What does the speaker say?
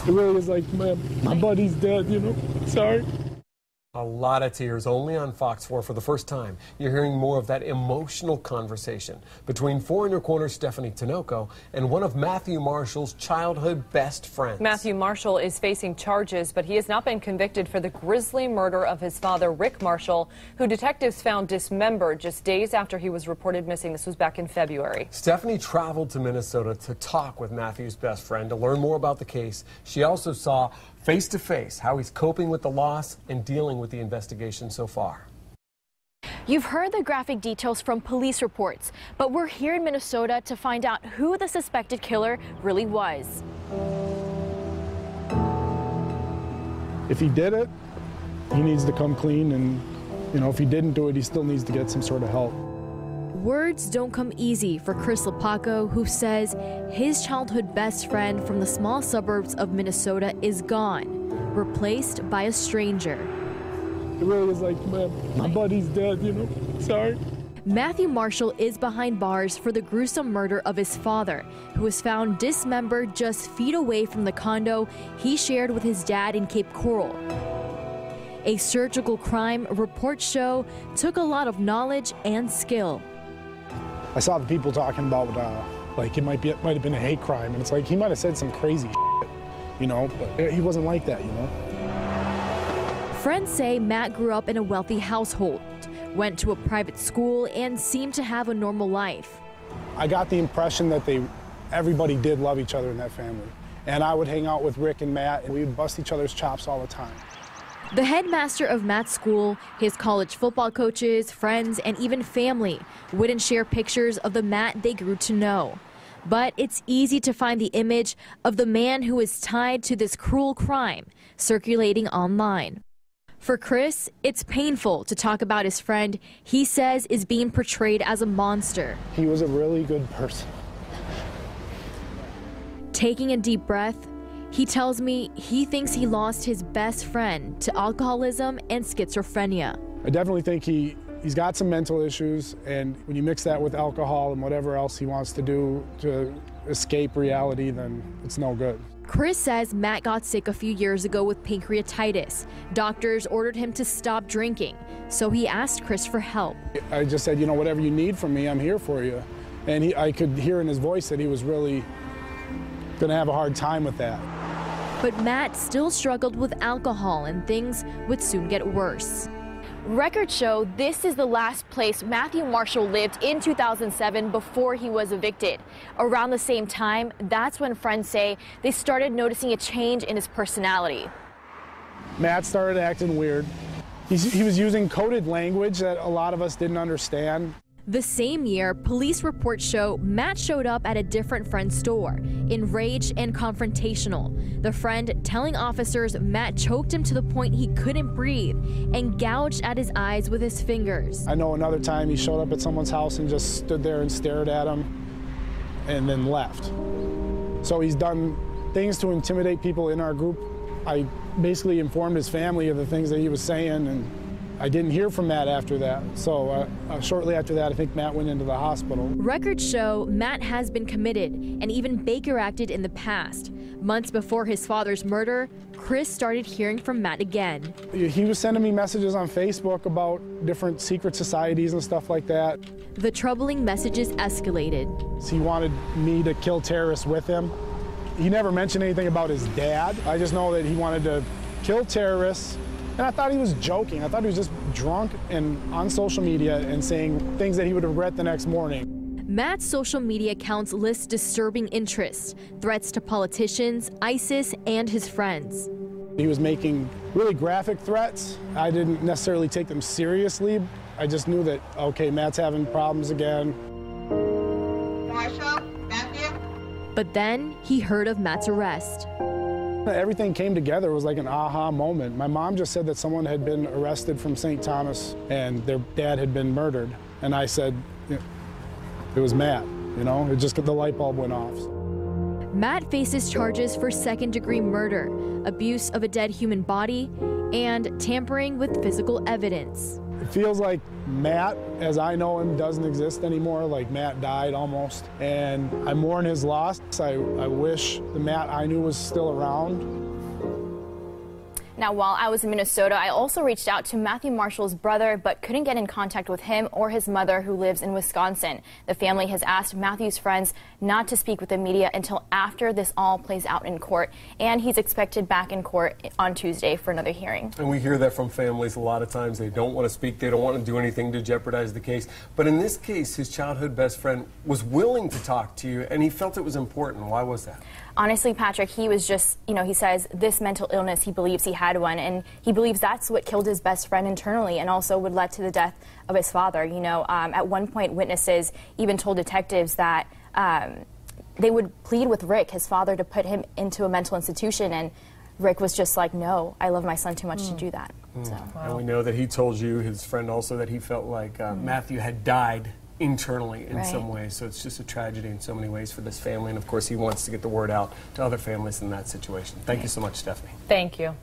It really is like, man, my buddy's dead, you know? Sorry. A lot of tears only on Fox 4 for the first time. You're hearing more of that emotional conversation between Four in Your Corner Stephanie Tinoco and one of Matthew Marshall's childhood best friends. Matthew Marshall is facing charges, but he has not been convicted for the grisly murder of his father, Rick Marshall, who detectives found dismembered just days after he was reported missing. This was back in February. Stephanie traveled to Minnesota to talk with Matthew's best friend to learn more about the case. She also saw face-to-face how he's coping with the loss and dealing with the investigation so far. You've heard the graphic details from police reports, but we're here in Minnesota to find out who the suspected killer really was. If he did it, he needs to come clean, and, you know, if he didn't do it, he still needs to get some sort of help. Words don't come easy for Chris Lepaco, who says his childhood best friend from the small suburbs of Minnesota is gone, replaced by a stranger. It really is like, man, my buddy's dead, you know? Sorry. Matthew Marshall is behind bars for the gruesome murder of his father, who was found dismembered just feet away from the condo he shared with his dad in Cape Coral. A surgical crime, reports show, took a lot of knowledge and skill. I saw the people talking about, like, it might have been a hate crime, and it's like, he might have said some crazy shit, you know, but he wasn't like that, you know? Friends say Matt grew up in a wealthy household, went to a private school, and seemed to have a normal life. I got the impression that everybody did love each other in that family. And I would hang out with Rick and Matt, and we would bust each other's chops all the time. The headmaster of Matt's school, his college football coaches, friends, and even family wouldn't share pictures of the Matt they grew to know. But it's easy to find the image of the man who is tied to this cruel crime circulating online. For Chris, it's painful to talk about his friend he says is being portrayed as a monster. He was a really good person. Taking a deep breath, he tells me he thinks he lost his best friend to alcoholism and schizophrenia. I definitely think he's got some mental issues, and when you mix that with alcohol and whatever else he wants to do to escape reality, then it's no good. Chris says Matt got sick a few years ago with pancreatitis. Doctors ordered him to stop drinking, so he asked Chris for help. I just said, you know, whatever you need from me, I'm here for you. And I could hear in his voice that he was really going to have a hard time with that. But Matt still struggled with alcohol, and things would soon get worse. Records show this is the last place Matthew Marshall lived in 2007 before he was evicted. Around the same time, that's when friends say they started noticing a change in his personality. Matt started acting weird. He was using coded language that a lot of us didn't understand. The same year, police reports show Matt showed up at a different friend's store, enraged and confrontational. The friend telling officers Matt choked him to the point he couldn't breathe and gouged at his eyes with his fingers. I know another time he showed up at someone's house and just stood there and stared at him and then left. So he's done things to intimidate people in our group. I basically informed his family of the things that he was saying, and I didn't hear from Matt after that. So shortly after that, I think Matt went into the hospital. Records show Matt has been committed and even Baker acted in the past. Months before his father's murder, Chris started hearing from Matt again. He was sending me messages on Facebook about different secret societies and stuff like that. The troubling messages escalated. He wanted me to kill terrorists with him. He never mentioned anything about his dad. I just know that he wanted to kill terrorists. And I thought he was joking. I thought he was just drunk and on social media and saying things that he would regret the next morning. Matt's social media accounts list disturbing interests, threats to politicians, ISIS, and his friends. He was making really graphic threats. I didn't necessarily take them seriously. I just knew that, okay, Matt's having problems again. Marshall, Matthew? But then he heard of Matt's arrest. Everything came together. It was like an aha moment. My mom just said that someone had been arrested from St. Thomas and their dad had been murdered. And I said, it was Matt, you know? It just, the light bulb went off. Matt faces charges for second-degree murder, abuse of a dead human body, and tampering with physical evidence. It feels like Matt, as I know him, doesn't exist anymore. Like Matt died almost. And I mourn his loss. I wish the Matt I knew was still around. Now, while I was in Minnesota, I also reached out to Matthew Marshall's brother, but couldn't get in contact with him or his mother, who lives in Wisconsin. The family has asked Matthew's friends not to speak with the media until after this all plays out in court, and he's expected back in court on Tuesday for another hearing. And we hear that from families a lot of times. They don't want to speak. They don't want to do anything to jeopardize the case. But in this case, his childhood best friend was willing to talk to you, and he felt it was important. Why was that? Honestly, Patrick, he was just, he says this mental illness, he believes he had one, and he believes that's what killed his best friend internally and also would lead to the death of his father. At one point, witnesses even told detectives that they would plead with Rick, his father, to put him into a mental institution, and Rick was just like, no, I love my son too much to do that. So. Wow. And we know that he told you, his friend also, that he felt like Matthew had died internally in some ways. So it's just a tragedy in so many ways for this family. And of course, he wants to get the word out to other families in that situation. Thank you so much, Stephanie. Thank you.